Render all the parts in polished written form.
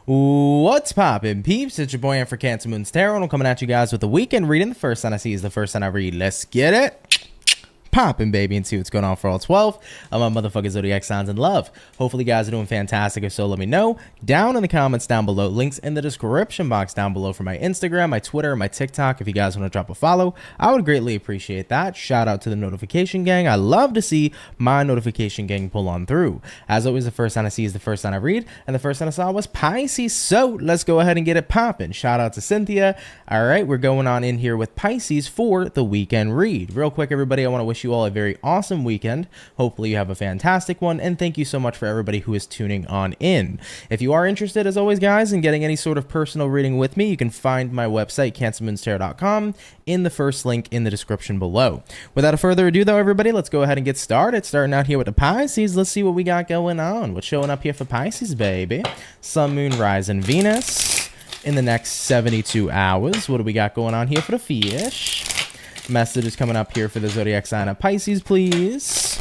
What's poppin', peeps? It's your boy Ant for CancerMoonsTarot, and I'm coming at you guys with the weekend reading. The first sign I see is the first sign I read. Let's get it poppin', baby, and see what's going on for all 12 of my motherfucking zodiac signs in love. Hopefully you guys are doing fantastic. If so, let me know down in the comments down below. Links in the description box down below for my Instagram, my Twitter, my TikTok. If you guys want to drop a follow, I would greatly appreciate that. Shout out to the notification gang. I love to see my notification gang pull on through. As always, the first sign I see is the first sign I read, and the first sign I saw was Pisces. So let's go ahead and get it poppin'. Shout out to Cynthia. All right, we're going on in here with Pisces for the weekend read. Real quick, everybody, I want to wish you all a very awesome weekend. Hopefully you have a fantastic one, and thank you so much for everybody who is tuning on in. If you are interested, as always, guys, in getting any sort of personal reading with me, you can find my website, CancerMoonsTarot.com, in the first link in the description below. Without further ado, though, everybody, let's go ahead and get started. Starting out here with the Pisces, let's see what we got going on. What's showing up here for Pisces, baby? Sun, Moon, Rise, and Venus in the next 72 hours. What do we got going on here for the fish? Message is coming up here for the zodiac sign of Pisces, please.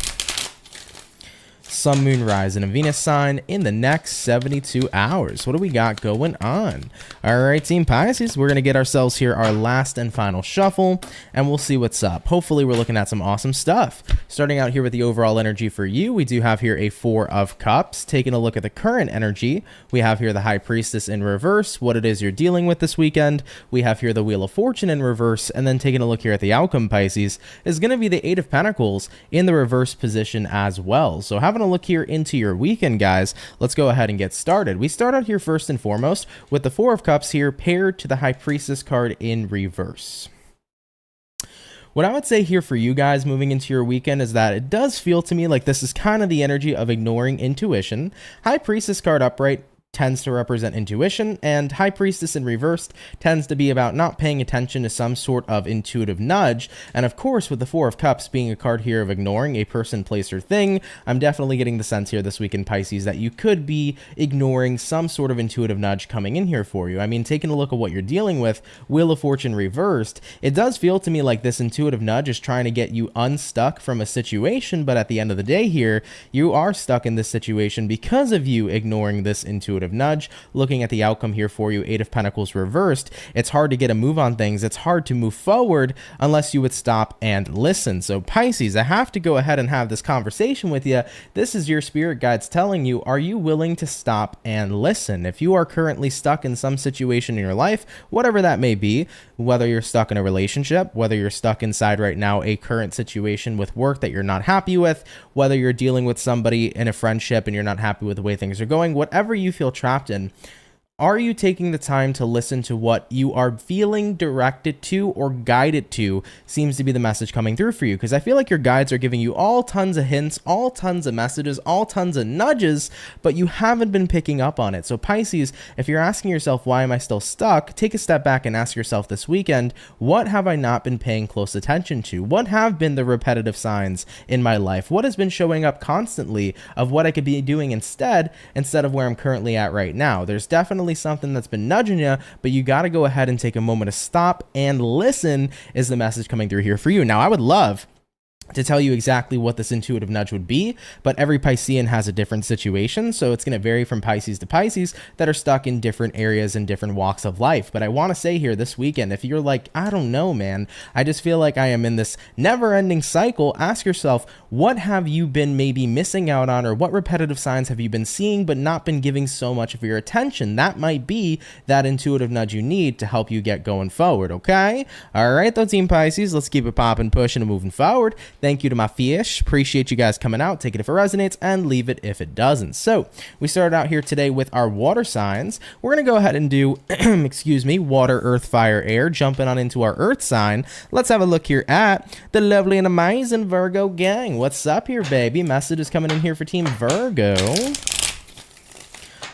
Sun, Moon, Rise, and a Venus sign in the next 72 hours. What do we got going on? All right, Team Pisces, we're going to get ourselves here our last and final shuffle, and we'll see what's up. Hopefully, we're looking at some awesome stuff. Starting out here with the overall energy for you, we do have here a Four of Cups. Taking a look at the current energy, we have here the High Priestess in reverse, what it is you're dealing with this weekend. We have here the Wheel of Fortune in reverse, and then taking a look here at the outcome, Pisces, is going to be the Eight of Pentacles in the reverse position as well. So having a look here into your weekend, guys, let's go ahead and get started. We start out here first and foremost with the Four of Cups here paired to the High Priestess card in reverse. What I would say here for you guys moving into your weekend is that it does feel to me like this is kind of the energy of ignoring intuition. High Priestess card upright tends to represent intuition, and High Priestess in reversed tends to be about not paying attention to some sort of intuitive nudge. And of course, with the Four of Cups being a card here of ignoring a person, place, or thing, I'm definitely getting the sense here this week in Pisces that you could be ignoring some sort of intuitive nudge coming in here for you. I mean, taking a look at what you're dealing with, Wheel of Fortune reversed, it does feel to me like this intuitive nudge is trying to get you unstuck from a situation, but at the end of the day here, you are stuck in this situation because of you ignoring this intuitive nudge. Looking at the outcome here for you, Eight of Pentacles reversed, it's hard to get a move on things. It's hard to move forward unless you would stop and listen. So Pisces, I have to go ahead and have this conversation with you. This is your spirit guides telling you, are you willing to stop and listen? If you are currently stuck in some situation in your life, whatever that may be, whether you're stuck in a relationship, whether you're stuck inside right now a current situation with work that you're not happy with, whether you're dealing with somebody in a friendship and you're not happy with the way things are going, whatever you feel trapped in, are you taking the time to listen to what you are feeling directed to or guided to? Seems to be the message coming through for you, because I feel like your guides are giving you all tons of hints, all tons of messages, all tons of nudges, but you haven't been picking up on it. So Pisces, if you're asking yourself, why am I still stuck? Take a step back and ask yourself this weekend, what have I not been paying close attention to? What have been the repetitive signs in my life? What has been showing up constantly of what I could be doing instead of where I'm currently at right now? There's definitely something that's been nudging you, but you got to go ahead and take a moment to stop and listen is the message coming through here for you. Now, I would love to tell you exactly what this intuitive nudge would be, but every Piscean has a different situation, so it's going to vary from Pisces to Pisces that are stuck in different areas and different walks of life. But I want to say here this weekend, if you're like, I don't know, man, I just feel like I am in this never-ending cycle, ask yourself, what have you been maybe missing out on, or what repetitive signs have you been seeing but not been giving so much of your attention? That might be that intuitive nudge you need to help you get going forward, okay? All right, though, Team Pisces, let's keep it popping, pushing, and moving forward. Thank you to my fish. Appreciate you guys coming out. Take it if it resonates and leave it if it doesn't. So we started out here today with our water signs. We're going to go ahead and do, excuse me, water, earth, fire, air, jumping on into our earth sign. Let's have a look here at the lovely and amazing Virgo gang. What's up here, baby? Message is coming in here for Team Virgo.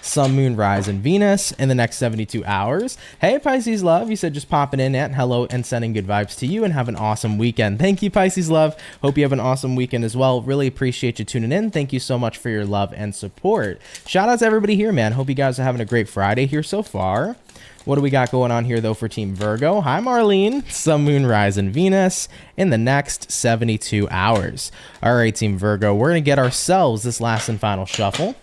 Sun, Moon, Rise, and Venus in the next 72 hours. Hey, Pisces love, you said just popping in, and hello, and sending good vibes to you, and have an awesome weekend. Thank you, Pisces love. Hope you have an awesome weekend as well. Really appreciate you tuning in. Thank you so much for your love and support. Shout out to everybody here, man. Hope you guys are having a great Friday here so far. What do we got going on here, though, for Team Virgo? Hi, Marlene. Sun, Moon, Rise, and Venus in the next 72 hours. All right, Team Virgo, we're going to get ourselves this last and final shuffle.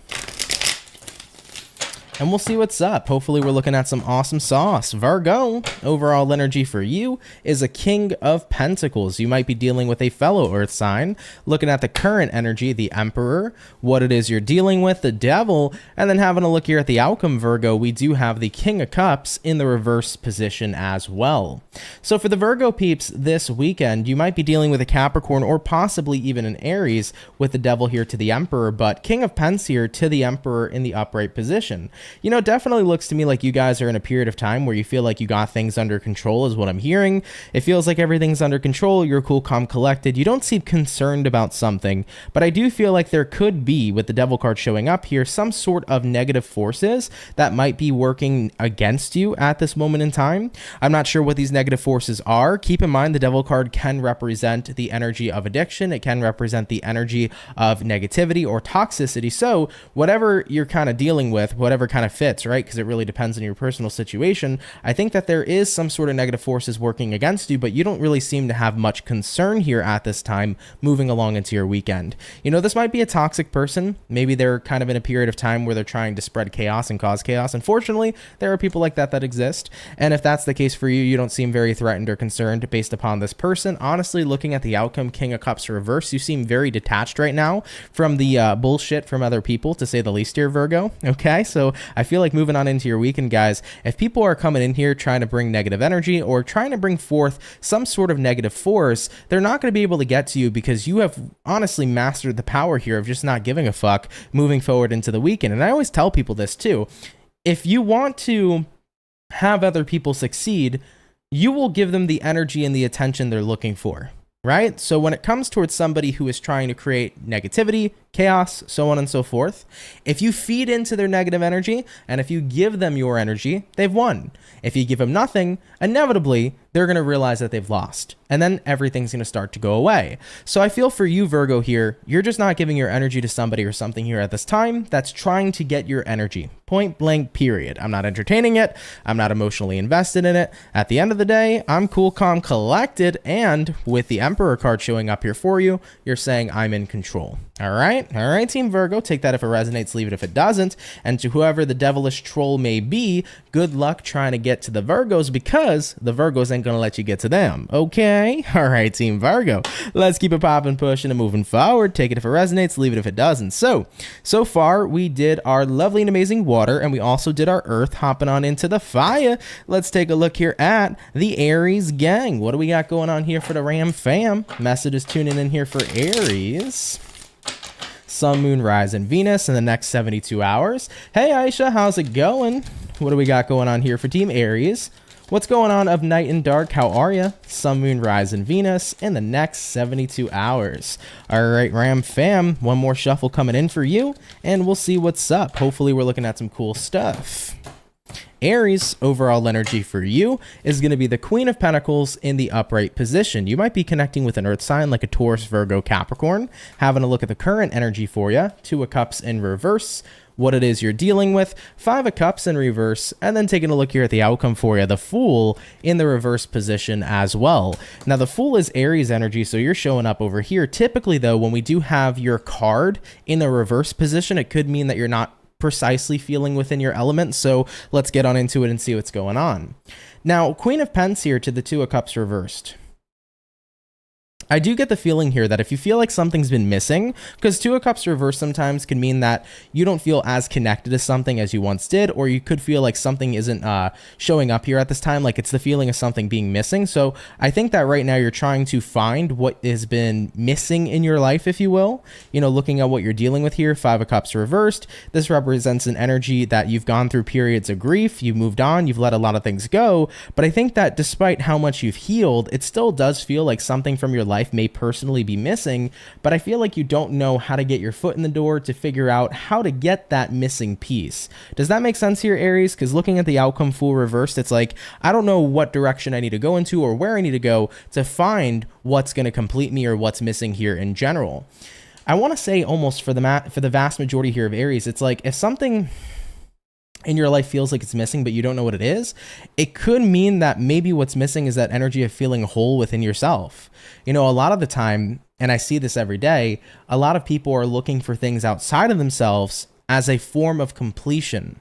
and we'll see what's up. Hopefully we're looking at some awesome sauce. Virgo, overall energy for you is a King of Pentacles. You might be dealing with a fellow earth sign. Looking at the current energy, the Emperor, what it is you're dealing with, the Devil, and then having a look here at the outcome, Virgo, we do have the King of Cups in the reverse position as well. So for the Virgo peeps this weekend, you might be dealing with a Capricorn or possibly even an Aries with the Devil here to the Emperor, but King of Pence here to the Emperor in the upright position. You know, it definitely looks to me like you guys are in a period of time where you feel like you got things under control is what I'm hearing. It feels like everything's under control. You're cool, calm, collected. You don't seem concerned about something, but I do feel like there could be, with the Devil card showing up here, some sort of negative forces that might be working against you at this moment in time. I'm not sure what these negative forces are. Keep in mind the Devil card can represent the energy of addiction. It can represent the energy of negativity or toxicity. So whatever you're kind of dealing with, whatever kind of fits, right? Because it really depends on your personal situation. I think that there is some sort of negative forces working against you, but you don't really seem to have much concern here at this time moving along into your weekend. You know, this might be a toxic person. Maybe they're kind of in a period of time where they're trying to spread chaos and cause chaos. Unfortunately, there are people like that exist. And if that's the case for you, you don't seem very threatened or concerned based upon this person. Honestly, looking at the outcome, King of Cups reverse, you seem very detached right now from the bullshit from other people, to say the least here, Virgo. Okay, so I feel like moving on into your weekend, guys, if people are coming in here trying to bring negative energy or trying to bring forth some sort of negative force, they're not going to be able to get to you because you have honestly mastered the power here of just not giving a fuck moving forward into the weekend. And I always tell people this too. If you want to have other people succeed, you will give them the energy and the attention they're looking for, right? So when it comes towards somebody who is trying to create negativity, chaos, so on and so forth, if you feed into their negative energy and if you give them your energy, they've won. If you give them nothing, inevitably, they're going to realize that they've lost. And then everything's going to start to go away. So I feel for you, Virgo, here, you're just not giving your energy to somebody or something here at this time that's trying to get your energy. Point blank, period. I'm not entertaining it. I'm not emotionally invested in it. At the end of the day, I'm cool, calm, collected. And with the Emperor card showing up here for you, you're saying I'm in control. All right, Team Virgo, take that if it resonates, leave it if it doesn't. And to whoever the devilish troll may be, good luck trying to get to the Virgos because the Virgos ain't gonna let you get to them, okay? All right, Team Virgo, let's keep it popping, pushing, and moving forward. Take it if it resonates, leave it if it doesn't. So far, we did our lovely and amazing water, and we also did our earth, hopping on into the fire. Let's take a look here at the Aries gang. What do we got going on here for the Ram fam? Message is tuning in here for Aries. Sun, Moon, Rise, and Venus in the next 72 hours. Hey, Aisha, how's it going? What do we got going on here for Team Aries? What's going on of night and dark? How are you? Sun, Moon, Rise, and Venus in the next 72 hours. All right, Ram fam, one more shuffle coming in for you, and we'll see what's up. Hopefully, we're looking at some cool stuff. Aries, overall energy for you is going to be the Queen of Pentacles in the upright position. You might be connecting with an earth sign like a Taurus, Virgo, Capricorn. Having a look at the current energy for you. Two of Cups in reverse. What it is you're dealing with. Five of Cups in reverse. And then taking a look here at the outcome for you. The Fool in the reverse position as well. Now, the Fool is Aries energy, so you're showing up over here. Typically, though, when we do have your card in the reverse position, it could mean that you're not precisely feeling within your element. So let's get on into it and see what's going on. Now, Queen of Pentacles here to the Two of Cups reversed. I do get the feeling here that if you feel like something's been missing, because Two of Cups reverse sometimes can mean that you don't feel as connected to something as you once did, or you could feel like something isn't showing up here at this time, like it's the feeling of something being missing. So I think that right now you're trying to find what has been missing in your life, if you will. You know, looking at what you're dealing with here, Five of Cups reversed. This represents an energy that you've gone through periods of grief, you've moved on, you've let a lot of things go. But I think that despite how much you've healed, it still does feel like something from your life may personally be missing, but I feel like you don't know how to get your foot in the door to figure out how to get that missing piece. Does that make sense here, Aries? Because looking at the outcome Fool reversed, it's like, I don't know what direction I need to go into or where I need to go to find what's going to complete me or what's missing here in general. I want to say almost for the vast majority here of Aries, it's like if something in your life feels like it's missing, but you don't know what it is, it could mean that maybe what's missing is that energy of feeling whole within yourself. You know, a lot of the time, and I see this every day, a lot of people are looking for things outside of themselves as a form of completion.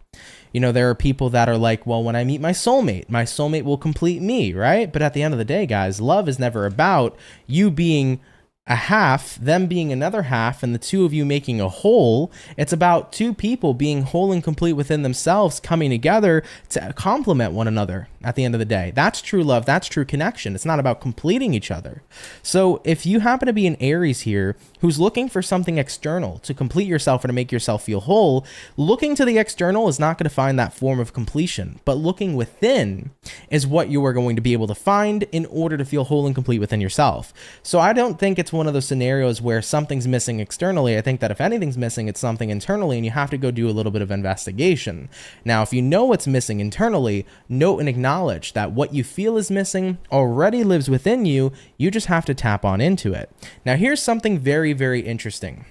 You know, there are people that are like, well, when I meet my soulmate will complete me, right? But at the end of the day, guys, love is never about you being a half, them being another half, and the two of you making a whole. It's about two people being whole and complete within themselves, coming together to complement one another at the end of the day. That's true love. That's true connection. It's not about completing each other. So if you happen to be an Aries here who's looking for something external to complete yourself or to make yourself feel whole, looking to the external is not going to find that form of completion, but looking within is what you are going to be able to find in order to feel whole and complete within yourself. So I don't think it's one of those scenarios where something's missing externally. I think that if anything's missing, it's something internally, and you have to go do a little bit of investigation. Now, if you know what's missing internally, note and acknowledge that what you feel is missing already lives within you. You just have to tap on into it. Now, here's something very, very interesting.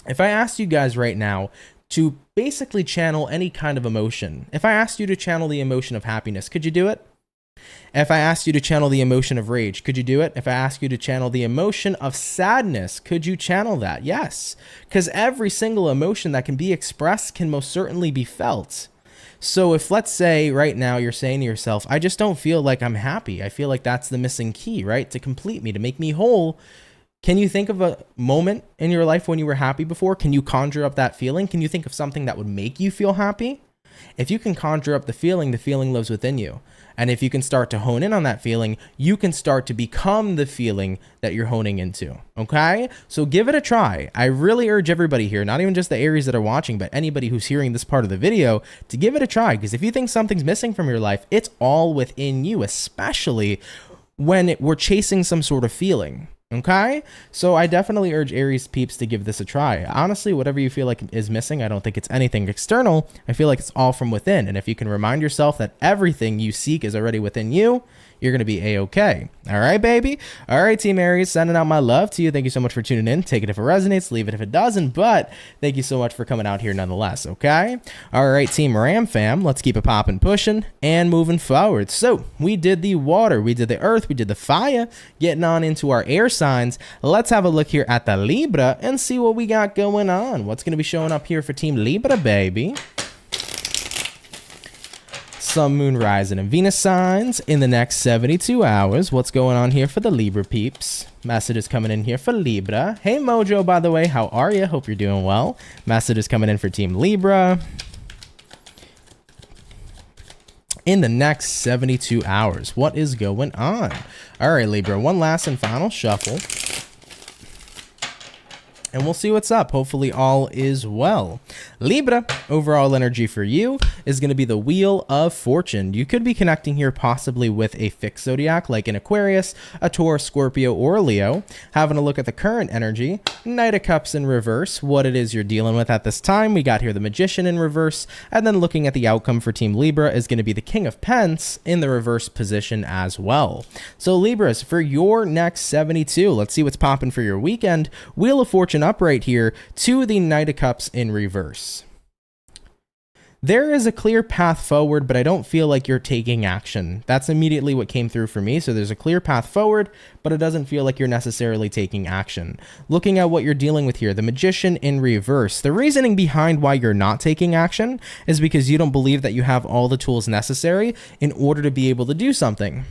If I asked you guys right now to basically channel any kind of emotion, if I asked you to channel the emotion of happiness, could you do it? If I asked you to channel the emotion of rage, could you do it? If I asked you to channel the emotion of sadness, could you channel that? Yes, because every single emotion that can be expressed can most certainly be felt. So if, let's say right now you're saying to yourself, I just don't feel like I'm happy. I feel like that's the missing key, right? To complete me, to make me whole. Can you think of a moment in your life when you were happy before? Can you conjure up that feeling? Can you think of something that would make you feel happy? If you can conjure up the feeling lives within you. And if you can start to hone in on that feeling, you can start to become the feeling that you're honing into. Okay? So give it a try. I really urge everybody here, not even just the Aries that are watching, but anybody who's hearing this part of the video, to give it a try. Because if you think something's missing from your life, it's all within you, especially when we're chasing some sort of feeling. Okay, so I definitely urge Aries peeps to give this a try. Honestly, whatever you feel like is missing, I don't think it's anything external. I feel like it's all from within. And if you can remind yourself that everything you seek is already within you, you're going to be a-okay. All right, baby. All right, Team Aries, sending out my love to you. Thank you so much for tuning in. Take it if it resonates, leave it if it doesn't, but thank you so much for coming out here nonetheless, okay? All right, Team Ram fam, let's keep it popping, pushing, and moving forward. So we did the water, we did the earth, we did the fire, getting on into our air signs. Let's have a look here at the Libra and see what we got going on. What's going to be showing up here for Team Libra, baby? Sun, Moon, Rising, and Venus signs in the next 72 hours. What's going on here for the Libra peeps? Messages coming in here for Libra. Hey, Mojo, by the way, how are you? Hope you're doing well. Messages coming in for Team Libra in the next 72 hours. What is going on? All right, Libra, one last and final shuffle. And we'll see what's up. Hopefully all is well. Libra, overall energy for you is going to be the Wheel of Fortune. You could be connecting here possibly with a fixed zodiac like an Aquarius, a Taurus, Scorpio, or a Leo. Having a look at the current energy, Knight of Cups in reverse, what it is you're dealing with at this time. We got here the Magician in reverse, and then looking at the outcome for Team Libra is going to be the King of Pence in the reverse position as well. So Libras, for your next 72, let's see what's popping for your weekend. Wheel of Fortune upright here to the Knight of Cups in reverse. There is a clear path forward, but I don't feel like you're taking action. That's immediately what came through for me. So there's a clear path forward, but it doesn't feel like you're necessarily taking action. Looking at what you're dealing with here, the Magician in reverse. The reasoning behind why you're not taking action is because you don't believe that you have all the tools necessary in order to be able to do something.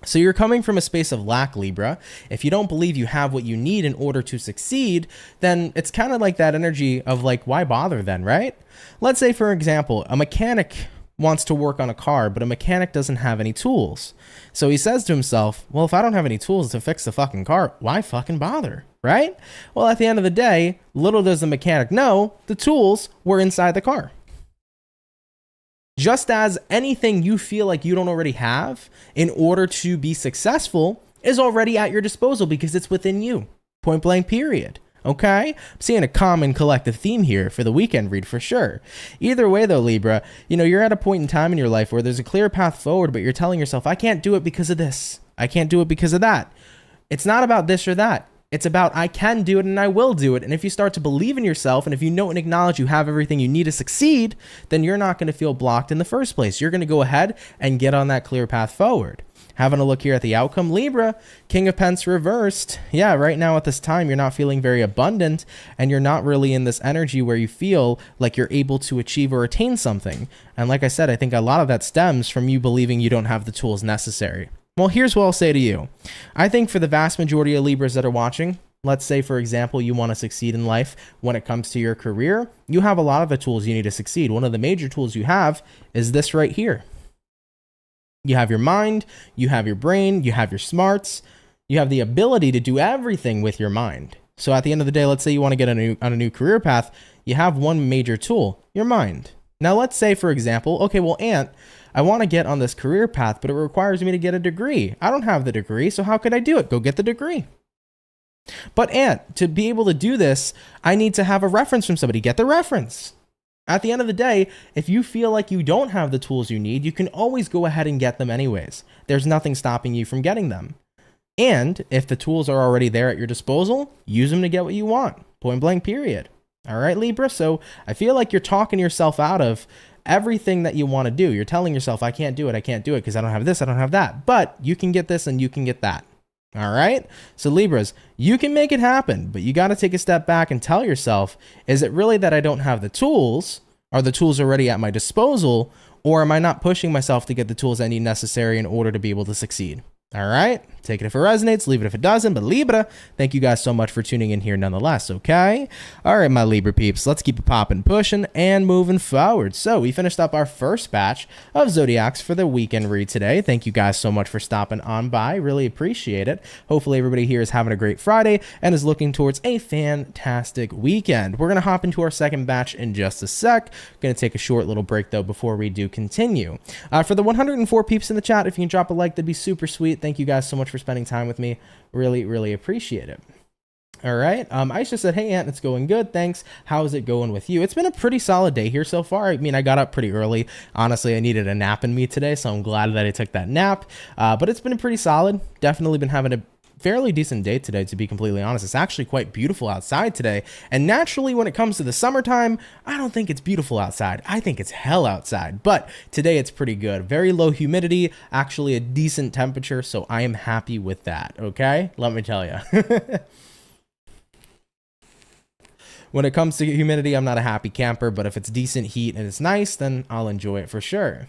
So you're coming from a space of lack, Libra. If you don't believe you have what you need in order to succeed, then it's kind of like that energy of like, why bother then, right? Let's say, for example, a mechanic wants to work on a car, but a mechanic doesn't have any tools. So he says to himself, well, if I don't have any tools to fix the fucking car, why fucking bother, right? Well, at the end of the day, little does the mechanic know, the tools were inside the car. Just as anything you feel like you don't already have in order to be successful is already at your disposal because it's within you. Point blank, period. Okay? I'm seeing a common collective theme here for the weekend read for sure. Either way though, Libra, you're at a point in time in your life where there's a clear path forward, but you're telling yourself, I can't do it because of this. I can't do it because of that. It's not about this or that. It's about I can do it and I will do it. And if you start to believe in yourself and if you know and acknowledge you have everything you need to succeed, then you're not going to feel blocked in the first place. You're going to go ahead and get on that clear path forward. Having a look here at the outcome, Libra, King of Pence reversed. Yeah, right now at this time, you're not feeling very abundant, and you're not really in this energy where you feel like you're able to achieve or attain something. And like I said, I think a lot of that stems from you believing you don't have the tools necessary. Well, here's what I'll say to you. I think for the vast majority of Libras that are watching, let's say, for example, you want to succeed in life when it comes to your career, you have a lot of the tools you need to succeed. One of the major tools you have is this right here. You have your mind, you have your brain, you have your smarts, you have the ability to do everything with your mind. So at the end of the day, let's say you want to get on a new career path, you have one major tool, your mind. Now let's say, for example, okay, well, Ant, I want to get on this career path, but it requires me to get a degree. I don't have the degree, so how could I do it? Go get the degree. But Ant, to be able to do this, I need to have a reference from somebody. Get the reference. At the end of the day, if you feel like you don't have the tools you need, you can always go ahead and get them anyways. There's nothing stopping you from getting them. And if the tools are already there at your disposal, use them to get what you want. Point blank, period. All right, Libra. So I feel like you're talking yourself out of everything that you want to do. You're telling yourself, I can't do it because I don't have this, I don't have that. But you can get this and you can get that. All right. So Libras, you can make it happen, but you got to take a step back and tell yourself, is it really that I don't have the tools? Are the tools already at my disposal? Or am I not pushing myself to get the tools I need necessary in order to be able to succeed? All right. Take it if it resonates, leave it if it doesn't. But Libra, thank you guys so much for tuning in here nonetheless, okay? All right, my Libra peeps, let's keep it popping, pushing, and moving forward. So we finished up our first batch of Zodiacs for the weekend read today. Thank you guys so much for stopping on by. Really appreciate it. Hopefully everybody here is having a great Friday and is looking towards a fantastic weekend. We're going to hop into our second batch in just a sec. Going to take a short little break, though, before we do continue. For the 104 peeps in the chat, if you can drop a like, that'd be super sweet. Thank you guys so much for spending time with me. Really appreciate it. All right. Aisha said, hey, Ant, it's going good. Thanks. How's it going with you? It's been a pretty solid day here so far. I mean, I got up pretty early. Honestly, I needed a nap in me today, so I'm glad that I took that nap. But it's been pretty solid. Definitely been having a fairly decent day today, to be completely honest. It's actually quite beautiful outside today. And naturally, when it comes to the summertime, I don't think it's beautiful outside. I think it's hell outside. But today it's pretty good. Very low humidity, actually a decent temperature. So I am happy with that. Okay, let me tell you. When it comes to humidity, I'm not a happy camper, but if it's decent heat and it's nice, then I'll enjoy it for sure.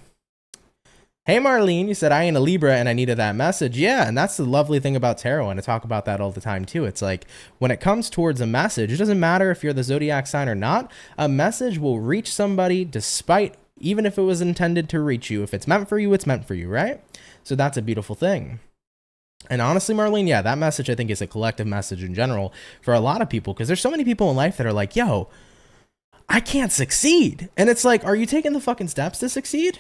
Hey, Marlene, you said I ain't a Libra and I needed that message. Yeah, and that's the lovely thing about tarot, and I talk about that all the time too. It's like when it comes towards a message, it doesn't matter if you're the zodiac sign or not. A message will reach somebody despite, even if it was intended to reach you. If it's meant for you, it's meant for you, right? So that's a beautiful thing. And honestly, Marlene, yeah, that message I think is a collective message in general for a lot of people, because there's so many people in life that are like, yo, I can't succeed. And it's like, are you taking the fucking steps to succeed?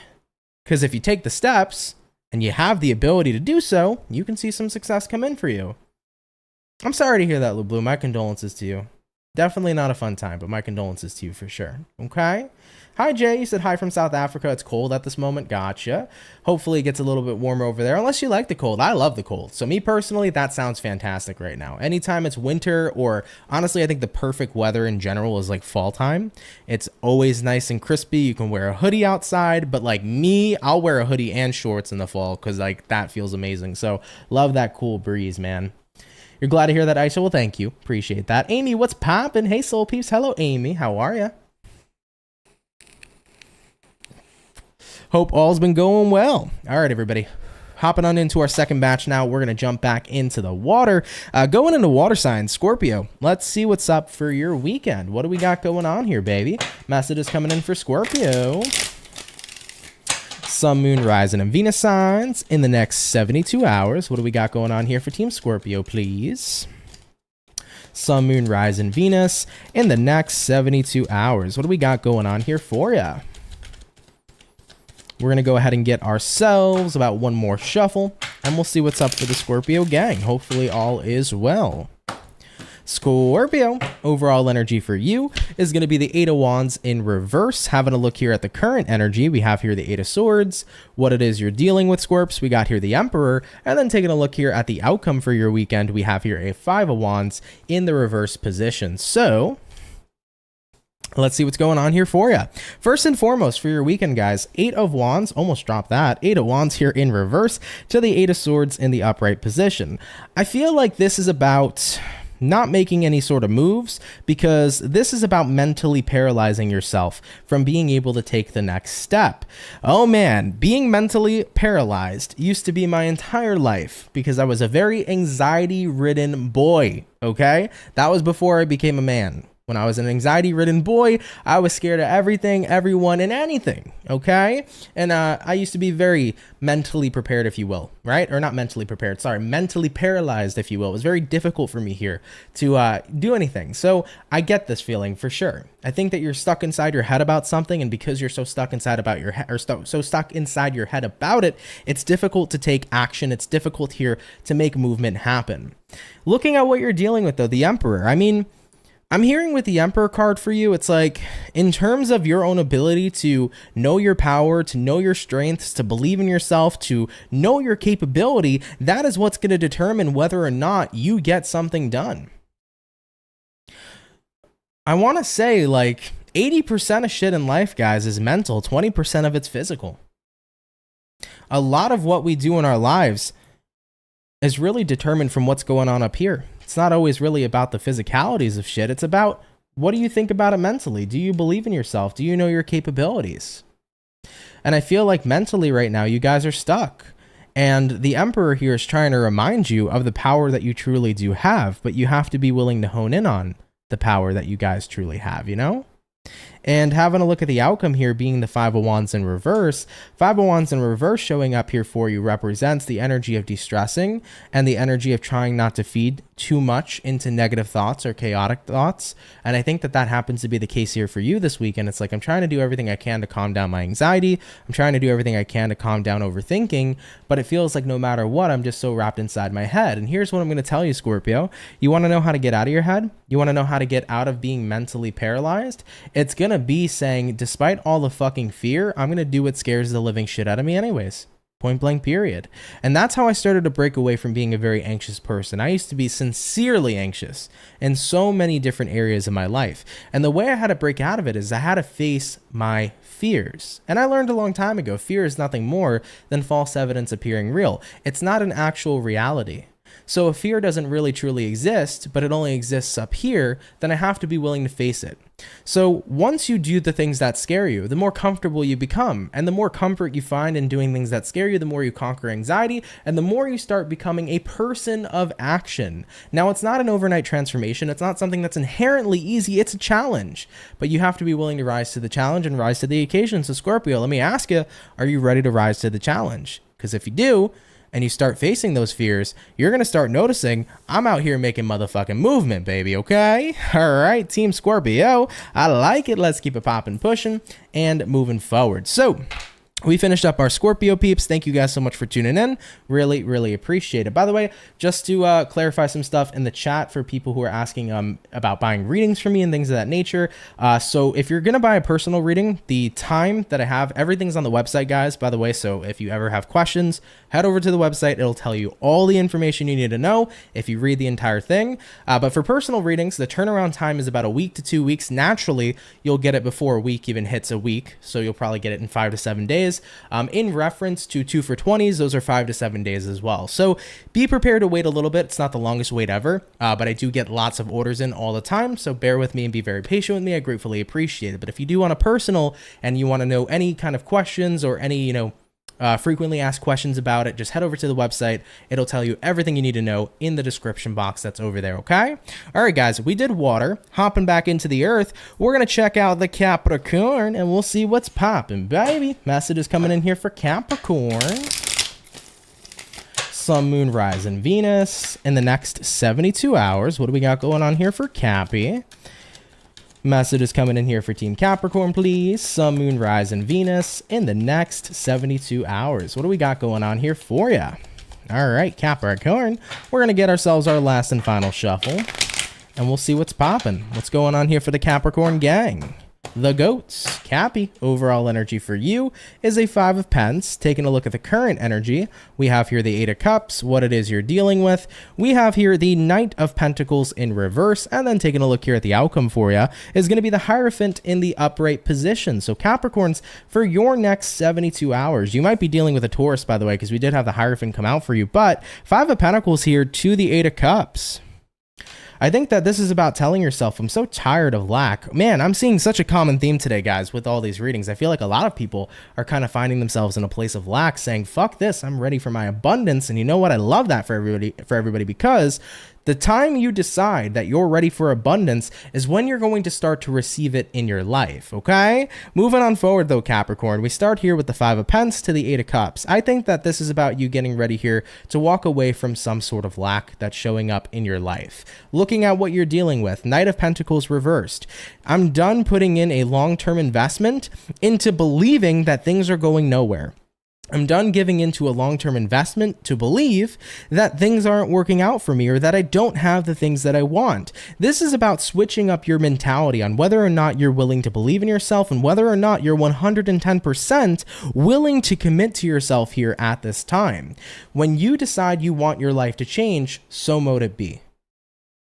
Because if you take the steps and you have the ability to do so, you can see some success come in for you. I'm sorry to hear that, Blue. My condolences to you. Definitely not a fun time, but my condolences to you for sure. Okay? Hi, Jay. You said hi from South Africa. It's cold at this moment. Gotcha. Hopefully it gets a little bit warmer over there, unless you like the cold. I love the cold. So me personally, that sounds fantastic right now. Anytime it's winter, or honestly, I think the perfect weather in general is like fall time. It's always nice and crispy. You can wear a hoodie outside, but like me, I'll wear a hoodie and shorts in the fall because like that feels amazing. So love that cool breeze, man. You're glad to hear that, Aisha? Well, thank you. Appreciate that. Amy, what's poppin'? Hey, soul peeps. Hello, Amy. How are ya? Hope all's been going well. All right, everybody. Hopping on into our second batch now. We're going to jump back into the water. Going into water signs, Scorpio. Let's see what's up for your weekend. What do we got going on here, baby? Messages coming in for Scorpio. Sun, Moon, Rising, and Venus signs in the next 72 hours. What do we got going on here for Team Scorpio, please? Sun, Moon, Rising, Venus in the next 72 hours. What do we got going on here for ya? We're going to go ahead and get ourselves about one more shuffle, and we'll see what's up for the Scorpio gang. Hopefully all is well. Scorpio, overall energy for you is going to be the Eight of Wands in reverse. Having a look here at the current energy, we have here the Eight of Swords. What it is you're dealing with, Scorps, we got here the Emperor. And then taking a look here at the outcome for your weekend, we have here a Five of Wands in the reverse position. So Let's see what's going on here for you. First and foremost, for your weekend, guys, 8 of Wands, almost dropped that. 8 of Wands here in reverse to the 8 of Swords in the upright position. I feel like this is about not making any sort of moves, because this is about mentally paralyzing yourself from being able to take the next step. Oh man, being mentally paralyzed used to be my entire life because I was a very anxiety-ridden boy, okay? That was before I became a man. When I was an anxiety-ridden boy, I was scared of everything, everyone, and anything, okay? And I used to be very mentally prepared, if you will, right? Or not mentally prepared, sorry, mentally paralyzed, if you will. It was very difficult for me here to do anything. So I get this feeling for sure. I think that you're stuck inside your head about something, and because you're so stuck inside about your head, or so stuck inside your head about it, it's difficult to take action. It's difficult here to make movement happen. Looking at what you're dealing with, though, the Emperor, I mean, I'm hearing with the Emperor card for you, it's like, in terms of your own ability to know your power, to know your strengths, to believe in yourself, to know your capability, that is what's going to determine whether or not you get something done. I want to say, like, 80% of shit in life, guys, is mental. 20% of it's physical. A lot of what we do in our lives is really determined from what's going on up here. It's not always really about the physicalities of shit. It's about, what do you think about it mentally? Do you believe in yourself? Do you know your capabilities? And I feel like mentally right now, you guys are stuck. And the Emperor here is trying to remind you of the power that you truly do have, but you have to be willing to hone in on the power that you guys truly have, you know? And having a look at the outcome here being the 5 of Wands in reverse, 5 of Wands in reverse showing up here for you represents the energy of de-stressing and the energy of trying not to feed too much into negative thoughts or chaotic thoughts. And I think that that happens to be the case here for you this weekend. It's like, I'm trying to do everything I can to calm down my anxiety. I'm trying to do everything I can to calm down overthinking, but it feels like no matter what, I'm just so wrapped inside my head. And here's what I'm going to tell you, Scorpio. You want to know how to get out of your head? You want to know how to get out of being mentally paralyzed? It's going to be saying, despite all the fucking fear, I'm going to do what scares the living shit out of me anyways. Point blank, period. And that's how I started to break away from being a very anxious person. I used to be sincerely anxious in so many different areas of my life. And the way I had to break out of it is I had to face my fears. And I learned a long time ago, fear is nothing more than false evidence appearing real. It's not an actual reality. So if fear doesn't really truly exist, but it only exists up here, then I have to be willing to face it. So once you do the things that scare you, the more comfortable you become. And the more comfort you find in doing things that scare you, the more you conquer anxiety, and the more you start becoming a person of action. Now, it's not an overnight transformation. It's not something that's inherently easy. It's a challenge. But you have to be willing to rise to the challenge and rise to the occasion. So Scorpio, let me ask you, are you ready to rise to the challenge? Because if you do, and you start facing those fears, you're going to start noticing, I'm out here making motherfucking movement, baby, okay? All right, Team Scorpio, I like it. Let's keep it popping, pushing, and moving forward. So we finished up our Scorpio peeps. Thank you guys so much for tuning in. Really, really appreciate it. By the way, just to clarify some stuff in the chat for people who are asking about buying readings from me and things of that nature. So if you're going to buy a personal reading, the time that I have, everything's on the website, guys, by the way. So if you ever have questions, head over to the website. It'll tell you all the information you need to know if you read the entire thing. But for personal readings, the turnaround time is about a week to 2 weeks. Naturally, you'll get it before a week even hits a week. So you'll probably get it in 5 to 7 days. In reference to 2 for 20s, those are 5 to 7 days as well. So be prepared to wait a little bit. It's not the longest wait ever, but I do get lots of orders in all the time. So bear with me and be very patient with me. I gratefully appreciate it. But if you do want a personal and you want to know any kind of questions or any, frequently asked questions about it, just head over to the website. It'll tell you everything you need to know in the description box that's over there, okay? All right, guys, we did water. Hopping back into the earth, we're going to check out the Capricorn, and we'll see what's popping, baby. Message is coming in here for Capricorn. Sun, Moon, Rise, and Venus in the next 72 hours. What do we got going on here for Cappy? Message is coming in here for Team Capricorn, please. Sun, Moon, Rise, and Venus in the next 72 hours. What do we got going on here for you? All right, Capricorn. We're going to get ourselves our last and final shuffle, and we'll see what's popping. What's going on here for the Capricorn gang? the goats. Cappy, overall energy for you is a 5 of Pence. Taking a look at the current energy, we have here the 8 of Cups, what it is you're dealing with. We have here the Knight of Pentacles in reverse, and then taking a look here at the outcome for you is going to be the Hierophant in the upright position. So Capricorns, for your next 72 hours, you might be dealing with a Taurus, by the way, because we did have the Hierophant come out for you, but 5 of Pentacles here to the 8 of Cups. I think that this is about telling yourself, I'm so tired of lack. Man, I'm seeing such a common theme today, guys, with all these readings. I feel like a lot of people are kind of finding themselves in a place of lack, saying, fuck this, I'm ready for my abundance. And you know what? I love that for everybody, because the time you decide that you're ready for abundance is when you're going to start to receive it in your life, okay? Moving on forward, though, Capricorn, we start here with the 5 of Pence to the 8 of Cups. I think that this is about you getting ready here to walk away from some sort of lack that's showing up in your life. Looking at what you're dealing with, Knight of Pentacles reversed. I'm done putting in a long-term investment into believing that things are going nowhere. I'm done giving into a long-term investment to believe that things aren't working out for me or that I don't have the things that I want. This is about switching up your mentality on whether or not you're willing to believe in yourself and whether or not you're 110% willing to commit to yourself here at this time. When you decide you want your life to change, so mote it be.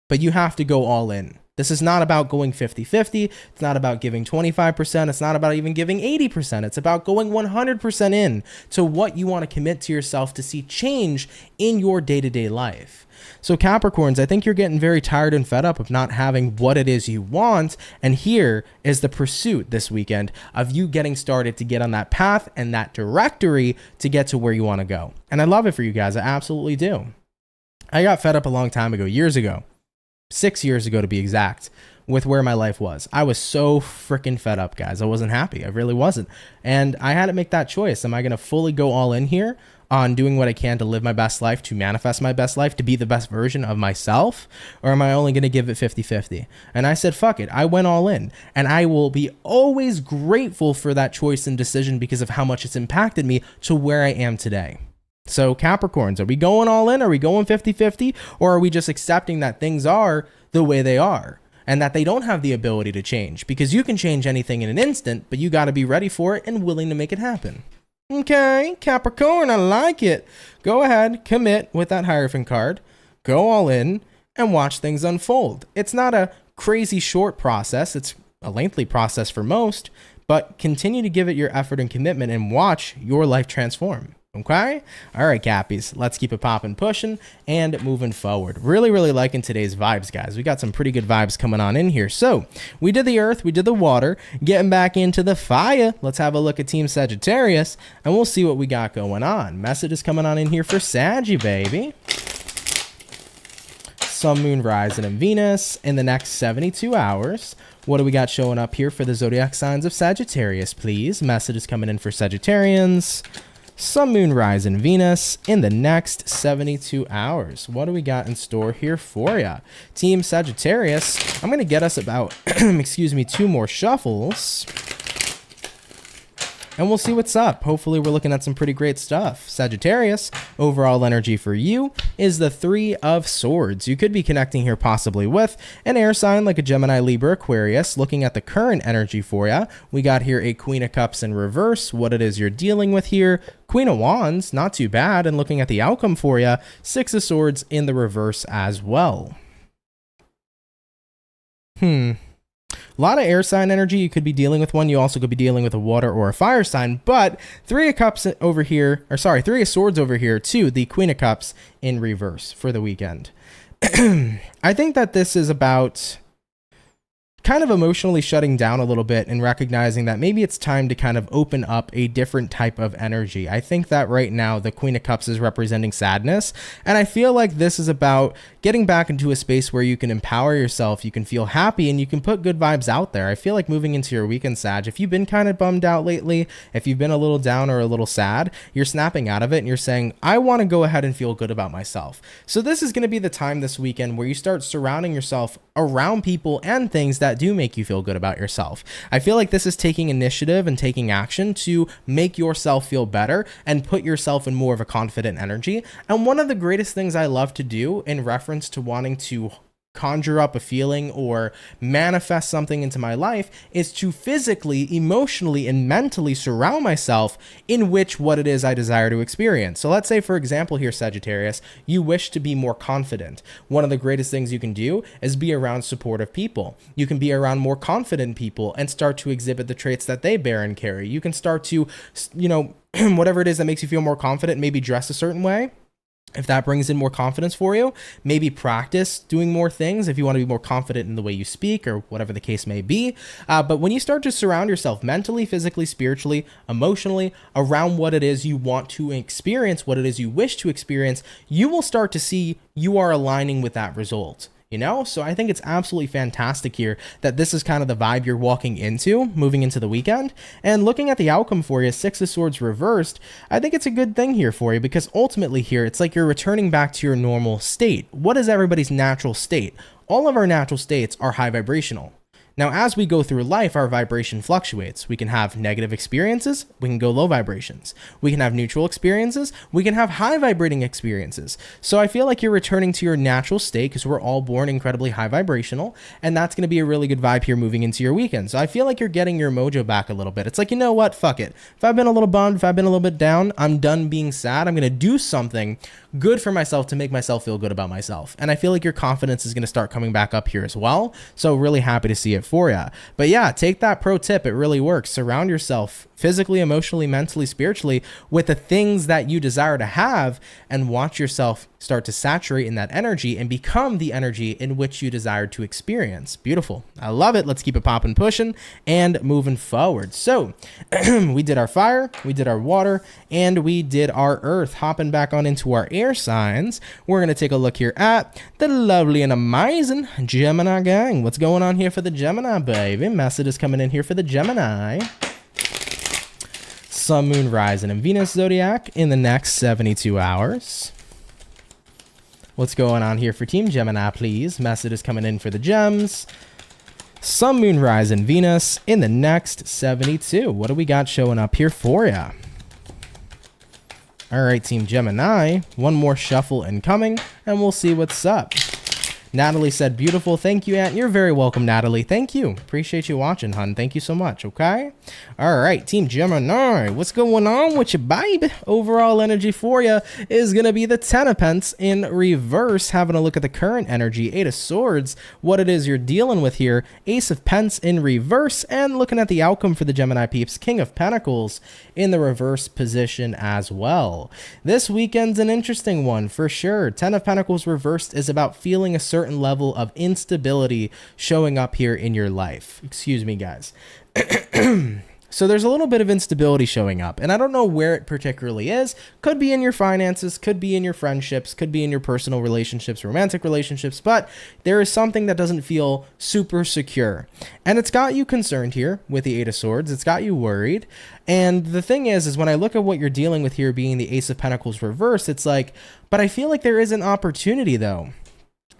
But you have to go all in. This is not about going 50-50. It's not about giving 25%. It's not about even giving 80%. It's about going 100% in to what you want to commit to yourself to see change in your day-to-day life. So Capricorns, I think you're getting very tired and fed up of not having what it is you want. And here is the pursuit this weekend of you getting started to get on that path and that directory to get to where you want to go. And I love it for you guys. I absolutely do. I got fed up a long time ago, years ago. 6 years ago to be exact, with where my life was. I was so freaking fed up, guys. I wasn't happy. I really wasn't. And I had to make that choice. Am I going to fully go all in here on doing what I can to live my best life, to manifest my best life, to be the best version of myself? Or am I only going to give it 50-50? And I said, fuck it. I went all in. And I will be always grateful for that choice and decision because of how much it's impacted me to where I am today. So Capricorns, are we going all in? Are we going 50-50? Or are we just accepting that things are the way they are and that they don't have the ability to change? Because you can change anything in an instant, but you got to be ready for it and willing to make it happen. Okay, Capricorn, I like it. Go ahead, commit with that Hierophant card. Go all in and watch things unfold. It's not a crazy short process. It's a lengthy process for most, but continue to give it your effort and commitment and watch your life transform. Okay? All right, Cappies, let's keep it popping, pushing, and moving forward. Really, really liking today's vibes, guys. We got some pretty good vibes coming on in here. So we did the earth, we did the water, getting back into the fire. Let's have a look at Team Sagittarius, and we'll see what we got going on. Messages coming on in here for Saggy, baby. Sun, Moon, Rising, and Venus in the next 72 hours. What do we got showing up here for the zodiac signs of Sagittarius, please? Messages coming in for Sagittarians. Sun, Moon, Rising, Venus in the next 72 hours. What do we got in store here for ya? Team Sagittarius, I'm going to get us about, excuse me, 2 more shuffles. And we'll see what's up. Hopefully we're looking at some pretty great stuff. Sagittarius, overall energy for you is the 3 of Swords. You could be connecting here possibly with an air sign like a Gemini, Libra, Aquarius. Looking at the current energy for you, we got here a Queen of Cups in reverse. What it is you're dealing with here. Queen of Wands, not too bad. And looking at the outcome for you, 6 of Swords in the reverse as well. A lot of air sign energy. You could be dealing with one. You also could be dealing with a water or a fire sign. But 3 of Cups over here, or sorry, 3 of Swords over here to the Queen of Cups in reverse for the weekend. I think that this is about kind of emotionally shutting down a little bit and recognizing that maybe it's time to kind of open up a different type of energy. I think that right now the Queen of Cups is representing sadness, and I feel like this is about getting back into a space where you can empower yourself, you can feel happy, and you can put good vibes out there. I feel like moving into your weekend, Sag, if you've been kind of bummed out lately, if you've been a little down or a little sad, you're snapping out of it and you're saying, I want to go ahead and feel good about myself. So this is going to be the time this weekend where you start surrounding yourself around people and things that do make you feel good about yourself. I feel like this is taking initiative and taking action to make yourself feel better and put yourself in more of a confident energy. And one of the greatest things I love to do in reference to wanting to conjure up a feeling or manifest something into my life is to physically, emotionally, and mentally surround myself in which what it is I desire to experience. So let's say, for example, here, Sagittarius, you wish to be more confident. One of the greatest things you can do is be around supportive people. You can be around more confident people and start to exhibit the traits that they bear and carry. You can start to, whatever it is that makes you feel more confident, maybe dress a certain way. If that brings in more confidence for you, maybe practice doing more things if you want to be more confident in the way you speak or whatever the case may be. But when you start to surround yourself mentally, physically, spiritually, emotionally around what it is you want to experience, what it is you wish to experience, you will start to see you are aligning with that result. So I think it's absolutely fantastic here that this is kind of the vibe you're walking into, moving into the weekend. And looking at the outcome for you, Six of Swords reversed, I think it's a good thing here for you, because ultimately here, it's like you're returning back to your normal state. What is everybody's natural state? All of our natural states are high vibrational. Now, as we go through life, our vibration fluctuates. We can have negative experiences, we can go low vibrations. We can have neutral experiences, we can have high vibrating experiences. So I feel like you're returning to your natural state because we're all born incredibly high vibrational, and that's going to be a really good vibe here moving into your weekend. So I feel like you're getting your mojo back a little bit. It's like, you know what? Fuck it. If I've been a little bummed, if I've been a little bit down, I'm done being sad. I'm going to do something good for myself to make myself feel good about myself. And I feel like your confidence is going to start coming back up here as well. So really happy to see it for you. But yeah, take that pro tip. It really works. Surround yourself physically, emotionally, mentally, spiritually with the things that you desire to have, and watch yourself start to saturate in that energy and become the energy in which you desire to experience. Beautiful. I love it. Let's keep it popping, pushing, and moving forward. So we did our fire, we did our water, and we did our earth. Hopping back on into our air signs, we're going to take a look here at the lovely and amazing Gemini gang. What's going on here for the Gemini, baby? Message is coming in here for the Gemini. Sun, Moon, Rising, and Venus zodiac in the next 72 hours. What's going on here for Team Gemini, please? Message is coming in for the Gems. Sun, Moon, Rising, Venus in the next 72. What do we got showing up here for you? All right, Team Gemini. One more shuffle incoming, and we'll see what's up. Natalie said, beautiful. Thank you, Aunt. You're very welcome, Natalie. Thank you. Appreciate you watching, hun. Thank you so much, okay? All right, Team Gemini. What's going on with you, babe? Overall energy for you is going to be the Ten of Pentacles in reverse. Having a look at the current energy, Eight of Swords, what it is you're dealing with here, Ace of Pentacles in reverse, and looking at the outcome for the Gemini peeps, King of Pentacles in the reverse position as well. This weekend's an interesting one for sure. Ten of Pentacles reversed is about feeling a certain level of instability showing up here in your life. Excuse me, guys. So there's a little bit of instability showing up, and I don't know where it particularly is. Could be in your finances, could be in your friendships, could be in your personal relationships, romantic relationships, but there is something that doesn't feel super secure. And it's got you concerned here with the Eight of Swords. It's got you worried. And the thing is when I look at what you're dealing with here being the Ace of Pentacles reversed, it's like, but I feel like there is an opportunity though,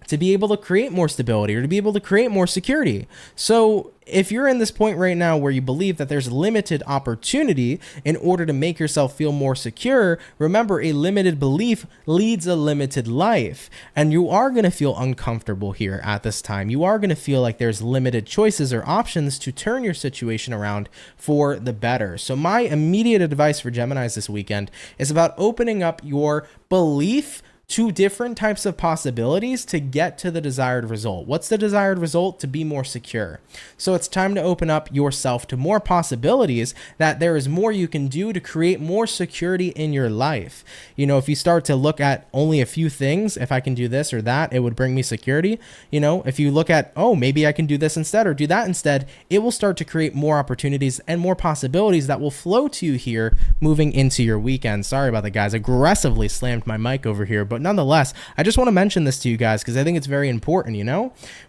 to be able to create more stability or to be able to create more security. So if you're in this point right now where you believe that there's limited opportunity in order to make yourself feel more secure, remember, a limited belief leads a limited life. And you are going to feel uncomfortable here at this time. You are going to feel like there's limited choices or options to turn your situation around for the better. So my immediate advice for Geminis this weekend is about opening up your belief to different types of possibilities to get to the desired result. What's the desired result? To be more secure. So it's time to open up yourself to more possibilities, that there is more you can do to create more security in your life. If you start to look at only a few things, if I can do this or that, it would bring me security. If you look at, oh, maybe I can do this instead or do that instead, it will start to create more opportunities and more possibilities that will flow to you here moving into your weekend. Sorry about that, guys. Aggressively slammed my mic over here, but nonetheless, I just want to mention this to you guys because I think it's very important,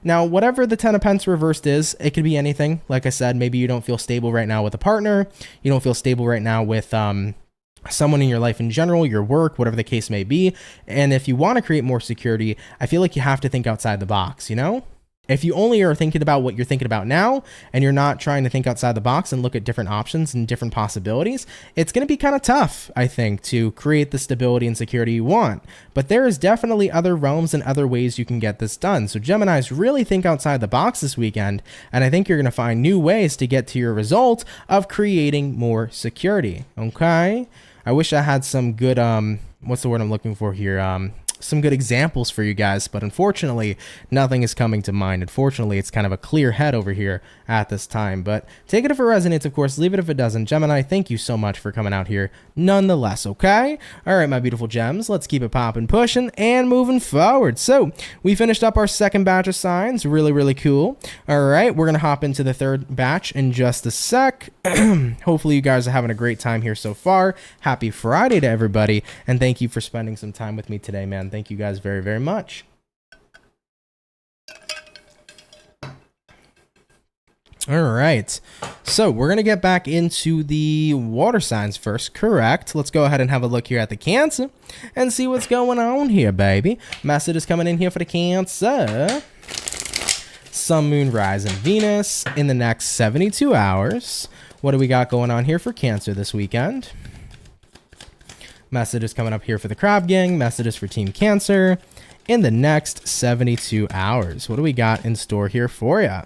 Now, whatever the Ten of Pentacles reversed is, it could be anything. Like I said, maybe you don't feel stable right now with a partner. You don't feel stable right now with someone in your life in general, your work, whatever the case may be. And if you want to create more security, I feel like you have to think outside the box, If you only are thinking about what you're thinking about now and you're not trying to think outside the box and look at different options and different possibilities, it's going to be kind of tough, I think, to create the stability and security you want. But there is definitely other realms and other ways you can get this done. So Geminis, really think outside the box this weekend, and I think you're going to find new ways to get to your result of creating more security. Okay? I wish I had some good, what's the word I'm looking for here? Some good examples for you guys, but unfortunately nothing is coming to mind. Unfortunately, it's kind of a clear head over here at this time, but take it if it resonates, of course, leave it if it doesn't. Gemini, thank you so much for coming out here nonetheless. Okay, all right, my beautiful gems, let's keep it popping, pushing, and moving forward. So we finished up our second batch of signs. Really cool. All right, we're gonna hop into the third batch in just a sec. Hopefully you guys are having a great time here so far. Happy Friday to everybody, and thank you for spending some time with me today, man. Thank you guys very much. All right, so we're gonna get back into the water signs first, correct? Let's go ahead and have a look here at the Cancer and see what's going on here, baby. Message is coming in here for the Cancer. Sun, Moon, Rising, Venus in the next 72 hours. What do we got going on here for Cancer this weekend? Messages coming up here for the Crab Gang. Messages for Team Cancer in the next 72 hours. What do we got in store here for you?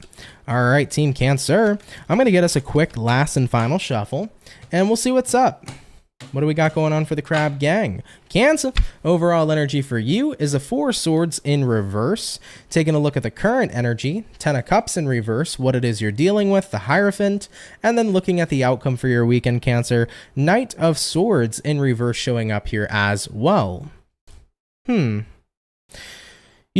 All right, Team Cancer, I'm going to get us a quick last and final shuffle, and we'll see what's up. What do we got going on for the Crab Gang? Cancer, overall energy for you is a 4 swords in reverse. Taking a look at the current energy, 10 of cups in reverse, what it is you're dealing with, the Hierophant, and then looking at the outcome for your weekend, Cancer, Knight of Swords in reverse showing up here as well. You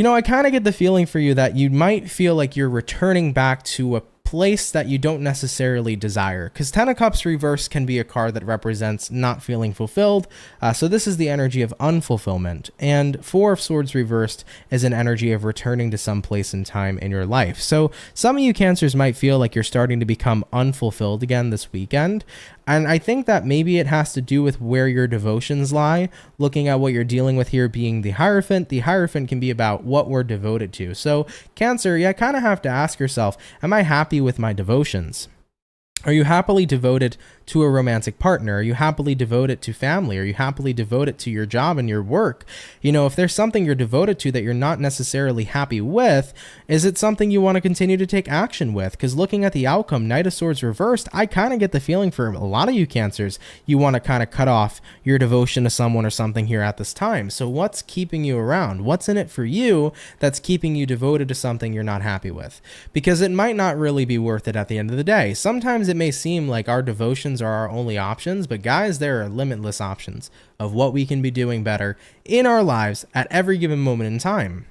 know, I kind of get the feeling for you that you might feel like you're returning back to a place that you don't necessarily desire, because 10 of Cups reverse can be a card that represents not feeling fulfilled. So this is the energy of unfulfillment, and 4 of Swords reversed is an energy of returning to some place and time in your life. So some of you Cancers might feel like you're starting to become unfulfilled again this weekend. And I think that maybe it has to do with where your devotions lie. Looking at what you're dealing with here being the Hierophant can be about what we're devoted to. So Cancer, you kind of have to ask yourself, am I happy with my devotions? Are you happily devoted to a romantic partner? Are you happily devoted to family? Are you happily devoted to your job and your work? You know, if there's something you're devoted to that you're not necessarily happy with, is it something you want to continue to take action with? Because looking at the outcome, Knight of Swords reversed, I kind of get the feeling for a lot of you Cancers, you want to kind of cut off your devotion to someone or something here at this time. So what's keeping you around? What's in it for you that's keeping you devoted to something you're not happy with? Because it might not really be worth it at the end of the day. Sometimes it may seem like our devotions are our only options, but guys, there are limitless options of what we can be doing better in our lives at every given moment in time.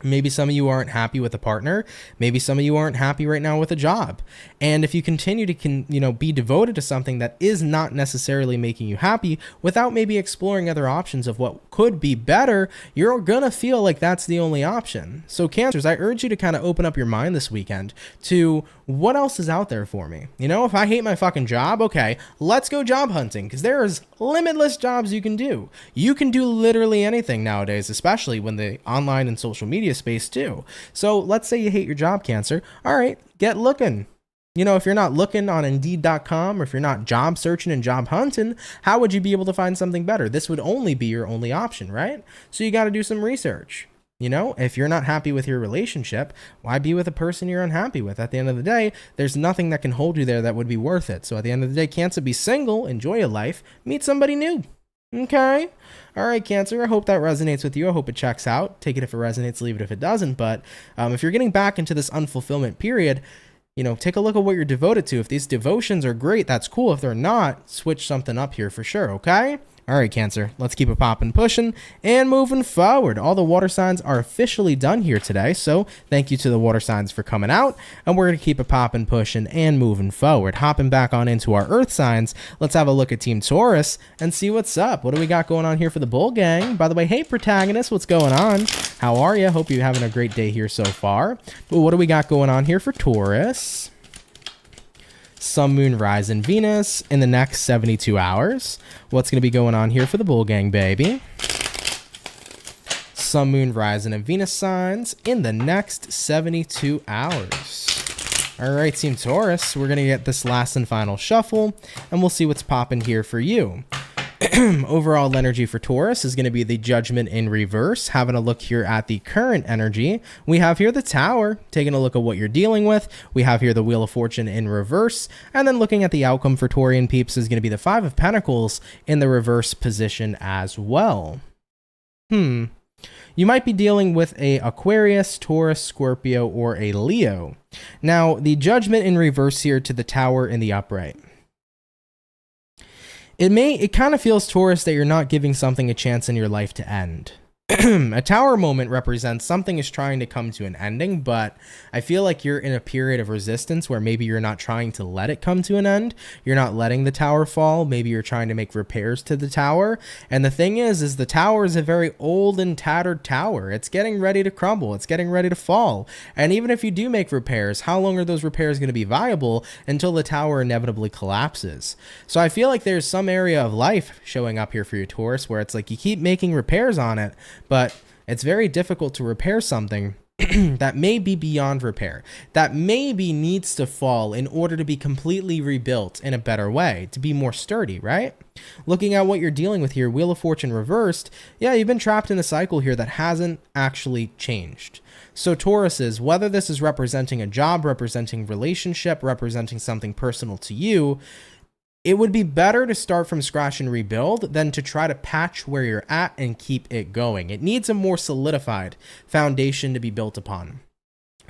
Maybe some of you aren't happy with a partner. Maybe some of you aren't happy right now with a job. And if you continue to be devoted to something that is not necessarily making you happy without maybe exploring other options of what could be better, you're gonna feel like that's the only option. So Cancers, I urge you to kind of open up your mind this weekend to what else is out there for me. You know, if I hate my fucking job, okay, let's go job hunting, because there is limitless jobs you can do. You can do literally anything nowadays, especially when the online and social media space too. So let's say you hate your job, Cancer. All right, get looking. You know, if you're not looking on Indeed.com, or if you're not job searching and job hunting, how would you be able to find something better? This would only be your only option, right? So you got to do some research. You know, if you're not happy with your relationship, why be with a person you're unhappy with? At the end of the day, there's nothing that can hold you there that would be worth it. So at the end of the day, Cancer, be single, enjoy your life, meet somebody new. Okay. All right, Cancer, I hope that resonates with you. I hope it checks out. Take it if it resonates, leave it if it doesn't. But if you're getting back into this unfulfillment period, you know, take a look at what you're devoted to. If these devotions are great, that's cool. If they're not, switch something up here for sure, okay? All right, Cancer, let's keep it popping, pushing, and moving forward. All the water signs are officially done here today, so thank you to the water signs for coming out, and we're going to keep it popping, pushing, and moving forward. Hopping back on into our earth signs, let's have a look at Team Taurus and see what's up. What do we got going on here for the Bull Gang? By the way, hey, protagonist, what's going on? How are you? Hope you're having a great day here so far. But what do we got going on here for Taurus? Sun, Moon, Rising, Venus in the next 72 hours. What's going to be going on here for the Bull Gang, baby? Sun, Sun, Moon, Rising, and Venus signs in the next 72 hours. All right, Team Taurus, we're going to get this last and final shuffle, and we'll see what's popping here for you. Overall energy for Taurus is going to be the Judgment in reverse. Having a look here at the current energy, we have here the Tower, taking a look at what you're dealing with. We have here the Wheel of Fortune in reverse, and then looking at the outcome for Taurian peeps is going to be the Five of Pentacles in the reverse position as well. You might be dealing with a Aquarius, Taurus, Scorpio, or a Leo. Now, the Judgment in reverse here to the Tower in the upright. It kind of feels, Taurus, that you're not giving something a chance in your life to end. A Tower moment represents something is trying to come to an ending, but I feel like you're in a period of resistance where maybe you're not trying to let it come to an end. You're not letting the tower fall. Maybe you're trying to make repairs to the tower. And the thing is the tower is a very old and tattered tower. It's getting ready to crumble. It's getting ready to fall. And even if you do make repairs, how long are those repairs going to be viable until the tower inevitably collapses? So I feel like there's some area of life showing up here for your Taurus where it's like you keep making repairs on it, but it's very difficult to repair something that may be beyond repair, that maybe needs to fall in order to be completely rebuilt in a better way, to be more sturdy, right? Looking at what you're dealing with here, Wheel of Fortune reversed, yeah, you've been trapped in a cycle here that hasn't actually changed. So Tauruses, whether this is representing a job, representing relationship, representing something personal to you, it would be better to start from scratch and rebuild than to try to patch where you're at and keep it going. It needs a more solidified foundation to be built upon.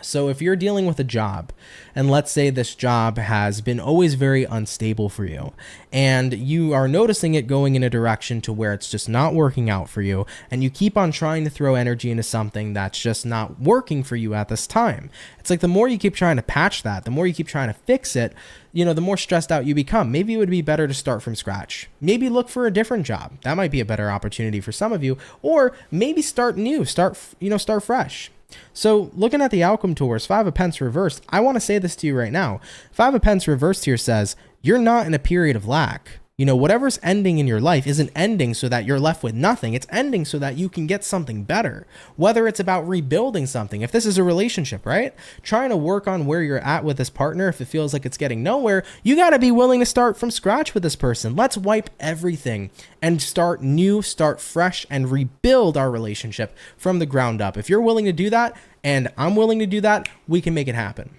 So if you're dealing with a job, and let's say this job has been always very unstable for you, and you are noticing it going in a direction to where it's just not working out for you, and you keep on trying to throw energy into something that's just not working for you at this time. It's like the more you keep trying to patch that, the more you keep trying to fix it, you know, the more stressed out you become. Maybe it would be better to start from scratch. Maybe look for a different job. That might be a better opportunity for some of you, or maybe start new, start fresh. So looking at the outcome, Taurus, Five of Pentacles reversed, I want to say this to you right now. Five of Pentacles reversed here says you're not in a period of lack. You know, whatever's ending in your life isn't ending so that you're left with nothing. It's ending so that you can get something better. Whether it's about rebuilding something, if this is a relationship, right? Trying to work on where you're at with this partner, if it feels like it's getting nowhere, you got to be willing to start from scratch with this person. Let's wipe everything and start new, start fresh, and rebuild our relationship from the ground up. If you're willing to do that, and I'm willing to do that, we can make it happen.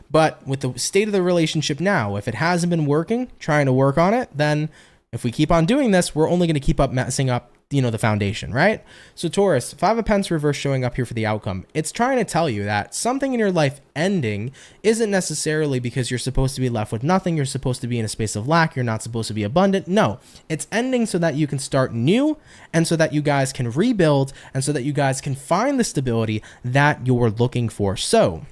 But with the state of the relationship now, if it hasn't been working, trying to work on it, then if we keep on doing this, we're only going to keep up messing up, you know, the foundation, right? So Taurus, Five of Pentacles reverse showing up here for the outcome. It's trying to tell you that something in your life ending isn't necessarily because you're supposed to be left with nothing. You're supposed to be in a space of lack. You're not supposed to be abundant. No, it's ending so that you can start new and so that you guys can rebuild and so that you guys can find the stability that you're looking for. So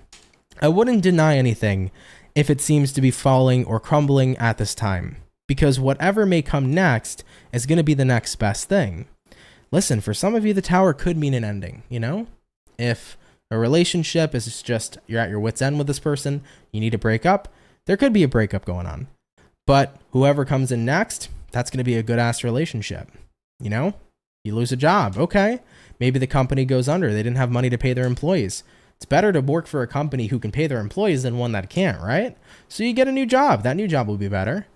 I wouldn't deny anything if it seems to be falling or crumbling at this time, because whatever may come next is going to be the next best thing. Listen, for some of you, the tower could mean an ending, you know? If a relationship is just you're at your wit's end with this person, you need to break up, there could be a breakup going on. But whoever comes in next, that's going to be a good-ass relationship, you know? You lose a job, okay. Maybe the company goes under. They didn't have money to pay their employees. It's better to work for a company who can pay their employees than one that can't, right? So you get a new job. That new job will be better.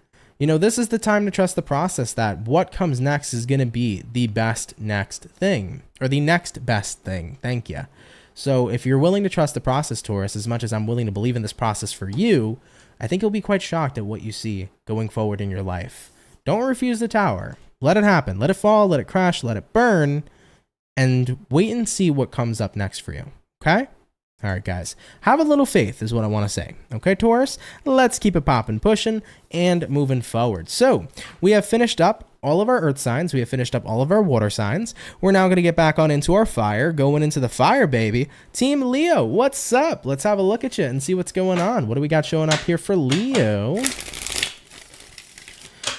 You know, this is the time to trust the process that what comes next is going to be the best next thing, or the next best thing. Thank you. So if you're willing to trust the process, Taurus, as much as I'm willing to believe in this process for you, I think you'll be quite shocked at what you see going forward in your life. Don't refuse the tower. Let it happen. Let it fall, let it crash, let it burn, and wait and see what comes up next for you. Okay? All right, guys, have a little faith is what I want to say. Okay, Taurus, let's keep it popping, pushing, and moving forward. So we have finished up all of our earth signs. We have finished up all of our water signs. We're now going to get back on into our fire, going into the fire, baby. Team Leo, what's up? Let's have a look at you and see what's going on. What do we got showing up here for Leo?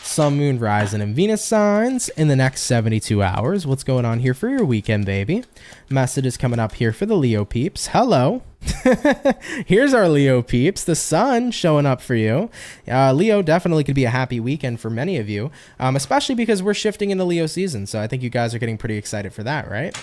Sun, Moon, Rising, and Venus signs in the next 72 hours. What's going on here for your weekend, baby? Message is coming up here for the Leo peeps. Hello. Here's our Leo peeps. The sun showing up for you. Leo definitely could be a happy weekend for many of you, especially because we're shifting into Leo season. So I think you guys are getting pretty excited for that, right?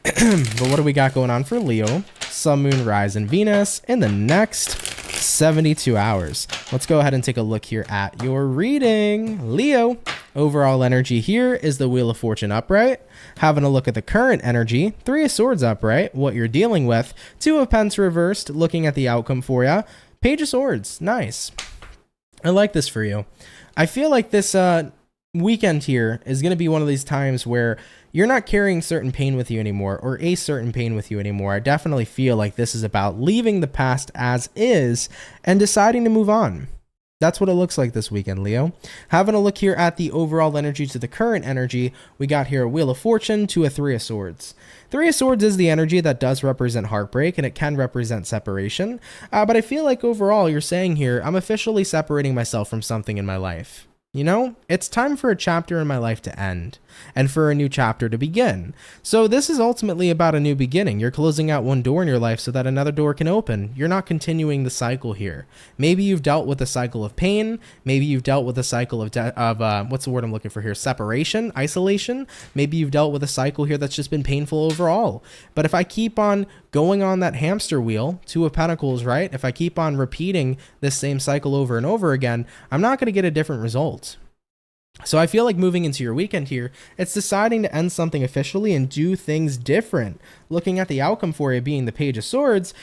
But what do we got going on for Leo, Sun, Moon, Rise, and Venus in the next 72 hours? Let's go ahead and take a look here at your reading. Leo, overall energy here is the Wheel of Fortune upright. Having a look at the current energy, Three of Swords upright, what you're dealing with, Two of Pents reversed, looking at the outcome for you, Page of Swords, nice. I like this for you. I feel like this weekend here is going to be one of these times where you're not carrying certain pain with you anymore, or a certain pain with you anymore. I definitely feel like this is about leaving the past as is and deciding to move on. That's what it looks like this weekend, Leo. Having a look here at the overall energy to the current energy, we got here a Wheel of Fortune to a Three of Swords. Three of Swords is the energy that does represent heartbreak, and it can represent separation. But I feel like overall you're saying here, I'm officially separating myself from something in my life. You know, it's time for a chapter in my life to end and for a new chapter to begin. So this is ultimately about a new beginning. You're closing out one door in your life so that another door can open. You're not continuing the cycle here. Maybe you've dealt with a cycle of pain. Maybe you've dealt with a cycle of what's the word I'm looking for here? Separation, isolation. Maybe you've dealt with a cycle here that's just been painful overall. But if I keep on going on that hamster wheel, Two of Pentacles, right? If I keep on repeating this same cycle over and over again, I'm not going to get a different result. So I feel like moving into your weekend here, it's deciding to end something officially and do things different. Looking at the outcome for you being the Page of Swords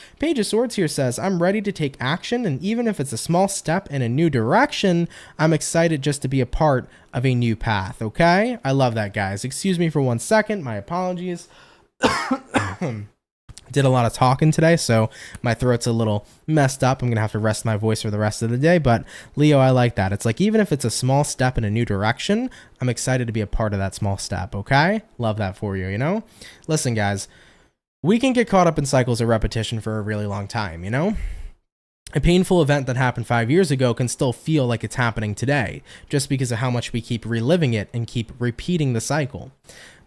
here says, I'm ready to take action, and even if it's a small step in a new direction, I'm excited just to be a part of a new path, okay? I love that, guys. Excuse me for 1 second. My apologies. Did a lot of talking today, so my throat's a little messed up. I'm gonna have to rest my voice for the rest of the day. But Leo, I like that. It's like, even if it's a small step in a new direction, I'm excited to be a part of that small step, okay? Love that for you, you know? Listen, guys, we can get caught up in cycles of repetition for a really long time, you know? A painful event that happened 5 years ago can still feel like it's happening today, just because of how much we keep reliving it and keep repeating the cycle.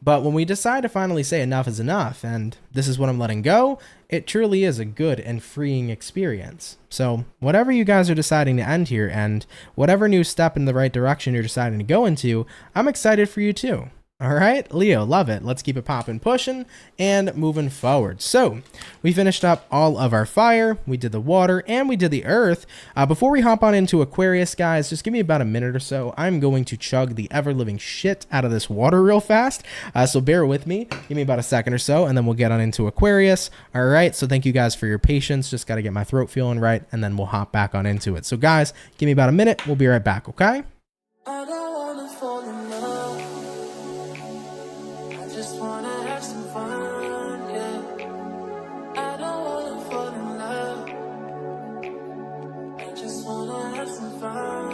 But when we decide to finally say enough is enough, and this is what I'm letting go, it truly is a good and freeing experience. So whatever you guys are deciding to end here, and whatever new step in the right direction you're deciding to go into, I'm excited for you too. All right, Leo, love it. Let's keep it popping, pushing, and moving forward. So we finished up all of our fire, we did the water, and we did the earth. Before we hop on into Aquarius, guys, just give me about a minute or so. I'm going to chug the ever-living shit out of this water real fast, so bear with me. Give me about a second or so, and then we'll get on into Aquarius. All right, so thank you guys for your patience. Just got to get my throat feeling right, and then we'll hop back on into it. So guys, give me about a minute. We'll be right back, okay? I don't wanna fall in love. Just wanna have some fun, yeah. I don't wanna fall in love. I just wanna have some fun.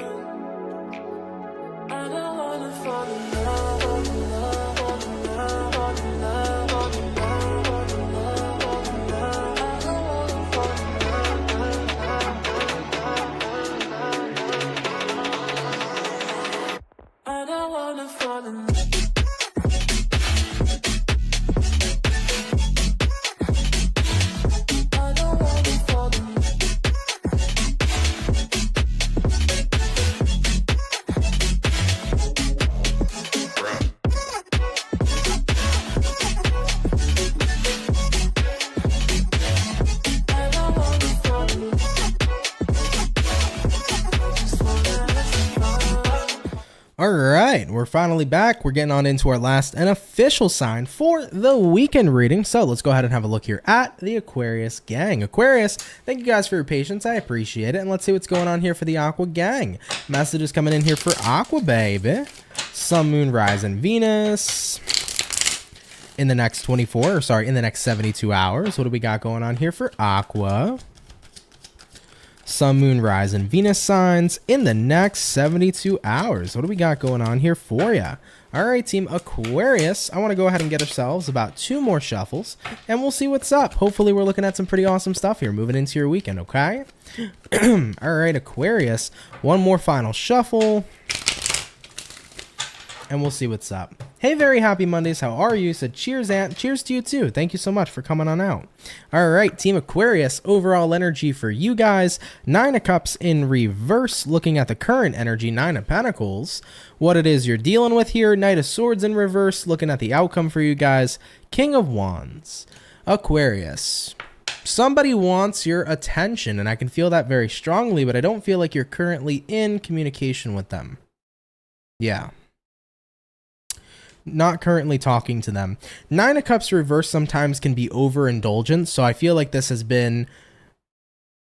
I don't wanna fall in love, fall in love, fall in love, fall in love, fall in love, fall in love, fall in love. I don't wanna fall in love. I don't wanna fall in love. All right, we're finally back. We're getting on into our last and official sign for the weekend reading. So let's go ahead and have a look here at the Aquarius gang. Aquarius, thank you guys for your patience. I appreciate it. And let's see what's going on here for the Aqua gang. Messages coming in here for Aqua, baby. Sun, Moon, Rise, and Venus in the next in the next 72 hours. What do we got going on here for Aqua? Sun, Moon, Rise, and Venus signs in the next 72 hours. What do we got going on here for you? All right, team Aquarius, I want to go ahead and get ourselves about 2 more shuffles, and we'll see what's up. Hopefully, we're looking at some pretty awesome stuff here moving into your weekend, okay? All right, Aquarius, 1 more final shuffle, and we'll see what's up. Hey, very happy Mondays. How are you? Said cheers, Aunt. Cheers to you too. Thank you so much for coming on out. All right, Team Aquarius, overall energy for you guys. 9 of Cups in reverse, looking at the current energy, 9 of Pentacles. What it is you're dealing with here, Knight of Swords in reverse, looking at the outcome for you guys. King of Wands. Aquarius. Somebody wants your attention, and I can feel that very strongly, but I don't feel like you're currently in communication with them. Yeah. Not currently talking to them. 9 of Cups reverse sometimes can be overindulgent, so I feel like this has been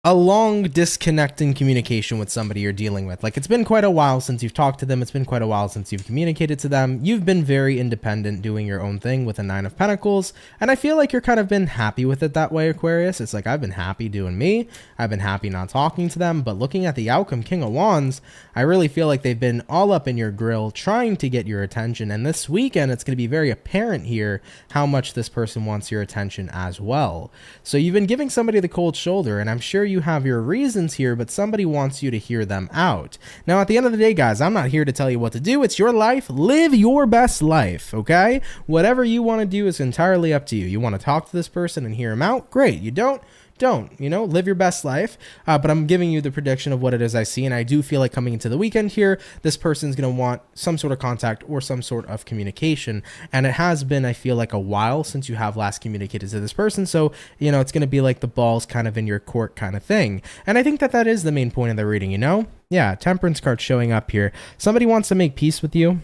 a long disconnect in communication with somebody you're dealing with. Like, it's been quite a while since you've talked to them. It's been quite a while since you've communicated to them. You've been very independent, doing your own thing with a 9 of Pentacles. And I feel like you're kind of been happy with it that way, Aquarius. It's like, I've been happy doing me. I've been happy not talking to them. But looking at the outcome, King of Wands, I really feel like they've been all up in your grill trying to get your attention. And this weekend, it's going to be very apparent here how much this person wants your attention as well. So you've been giving somebody the cold shoulder, and I'm sure you have your reasons here, but somebody wants you to hear them out. Now, at the end of the day, guys, I'm not here to tell you what to do. It's your life. Live your best life, okay? Whatever you want to do is entirely up to you. You want to talk to this person and hear him out? Great. You don't, you know, live your best life. But I'm giving you the prediction of what it is I see, and I do feel like coming into the weekend here, this person's going to want some sort of contact or some sort of communication, and it has been, I feel like, a while since you have last communicated to this person, so, you know, it's going to be like the ball's kind of in your court kind of thing, and I think that that is the main point of the reading, you know? Yeah, Temperance card showing up here. Somebody wants to make peace with you,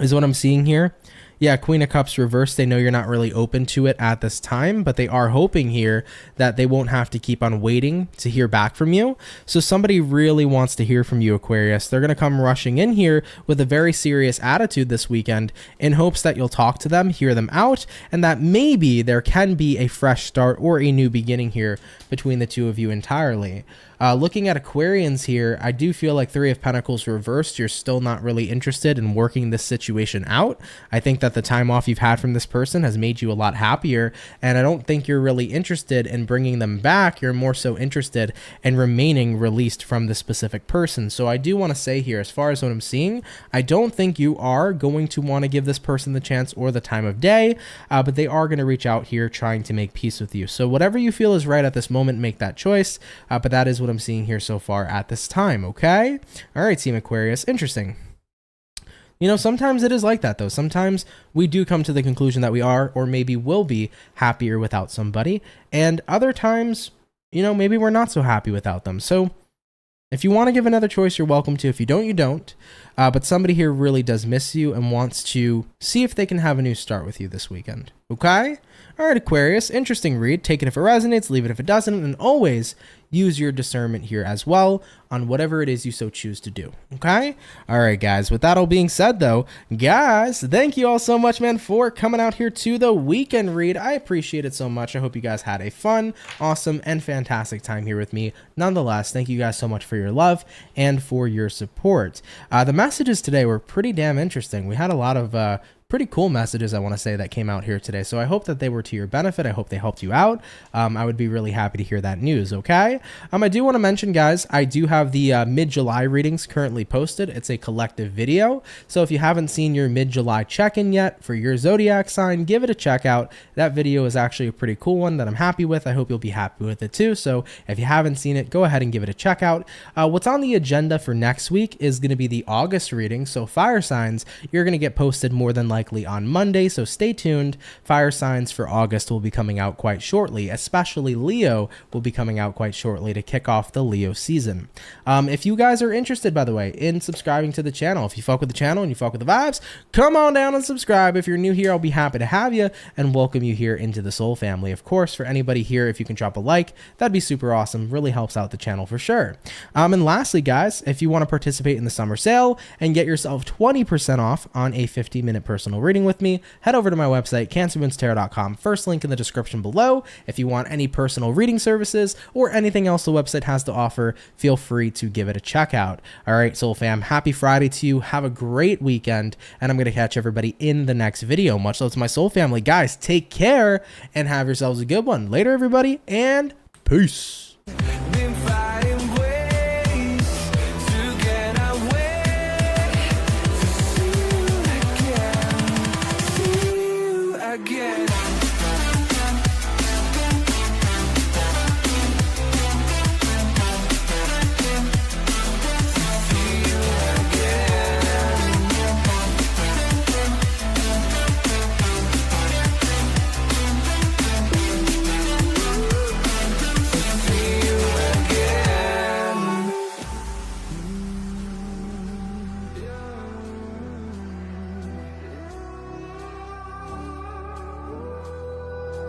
is what I'm seeing here. Yeah, Queen of Cups reversed. They know you're not really open to it at this time, but they are hoping here that they won't have to keep on waiting to hear back from you. So somebody really wants to hear from you, Aquarius. They're going to come rushing in here with a very serious attitude this weekend in hopes that you'll talk to them, hear them out, and that maybe there can be a fresh start or a new beginning here between the two of you entirely. Looking at Aquarians here, I do feel like 3 of Pentacles reversed. You're still not really interested in working this situation out. I think that the time off you've had from this person has made you a lot happier, and I don't think you're really interested in bringing them back. You're more so interested in remaining released from this specific person. So I do want to say here, as far as what I'm seeing, I don't think you are going to want to give this person the chance or the time of day, but they are going to reach out here trying to make peace with you. So whatever you feel is right at this moment, make that choice, but that is what I'm seeing here so far at this time, okay? All right, Team Aquarius, interesting. You know, sometimes it is like that, though. Sometimes we do come to the conclusion that we are, or maybe will be, happier without somebody, and other times, you know, maybe we're not so happy without them. So if you want to give another choice, you're welcome to. If you don't, you don't. But somebody here really does miss you and wants to see if they can have a new start with you this weekend. Okay? All right, Aquarius. Interesting read. Take it if it resonates, leave it if it doesn't, and always use your discernment here as well on whatever it is you so choose to do. Okay? All right, guys. With that all being said, though, guys, thank you all so much, man, for coming out here to the weekend read. I appreciate it so much. I hope you guys had a fun, awesome, and fantastic time here with me. Nonetheless, thank you guys so much for your love and for your support. The messages today were pretty damn interesting. We had a lot of pretty cool messages, I want to say, that came out here today. So I hope that they were to your benefit. I hope they helped you out. I would be really happy to hear that news, okay? I do want to mention, guys, I do have the mid-July readings currently posted. It's a collective video. So if you haven't seen your mid-July check-in yet for your zodiac sign, give it a check out. That video is actually a pretty cool one that I'm happy with. I hope you'll be happy with it too. So if you haven't seen it, go ahead and give it a check out. What's on the agenda for next week is going to be the August reading. So fire signs, you're going to get posted more than likely on Monday, so stay tuned. Fire signs for August will be coming out quite shortly, especially Leo will be coming out quite shortly to kick off the Leo season. If you guys are interested, by the way, in subscribing to the channel, if you fuck with the channel and you fuck with the vibes, come on down and subscribe. If you're new here, I'll be happy to have you and welcome you here into the Soul family. Of course, for anybody here, if you can drop a like, that'd be super awesome. Really helps out the channel for sure. And lastly, guys, if you want to participate in the summer sale and get yourself 20% off on a 15-minute personal reading with me, head over to my website, CancerMoonsTarot.com. First link in the description below. If you want any personal reading services or anything else the website has to offer, feel free to give it a check out. All right, Soul fam, happy Friday to you. Have a great weekend, and I'm going to catch everybody in the next video. Much love to my Soul family. Guys, take care and have yourselves a good one. Later, everybody, and peace.